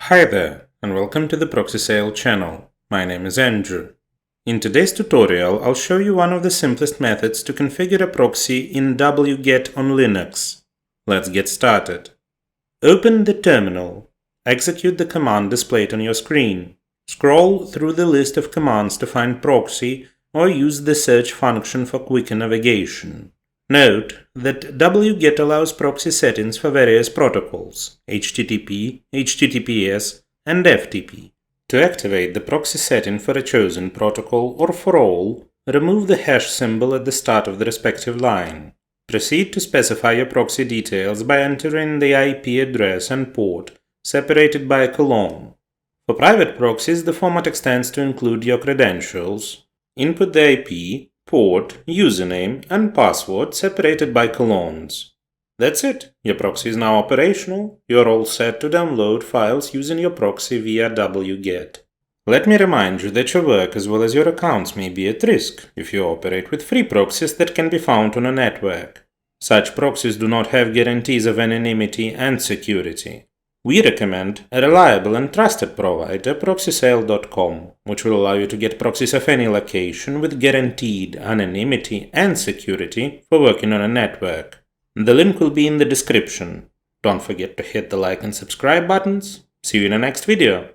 Hi there, and welcome to the Proxy Sale channel. My name is Andrew. In today's tutorial, I'll show you one of the simplest methods to configure a proxy in wget on Linux. Let's get started. Open the terminal. Execute the command displayed on your screen. Scroll through the list of commands to find proxy or use the search function for quicker navigation. Note that wget allows proxy settings for various protocols HTTP, HTTPS, and FTP. To activate the proxy setting for a chosen protocol or for all, remove the hash symbol at the start of the respective line. Proceed to specify your proxy details by entering the IP address and port, separated by a colon. For private proxies, the format extends to include your credentials. Input the IP, port, username, and password separated by colons. That's it. Your proxy is now operational. You're all set to download files using your proxy via wget. Let me remind you that your work as well as your accounts may be at risk if you operate with free proxies that can be found on a network. Such proxies do not have guarantees of anonymity and security. We recommend a reliable and trusted provider, proxysale.com, which will allow you to get proxies of any location with guaranteed anonymity and security for working on a network. The link will be in the description. Don't forget to hit the like and subscribe buttons. See you in the next video.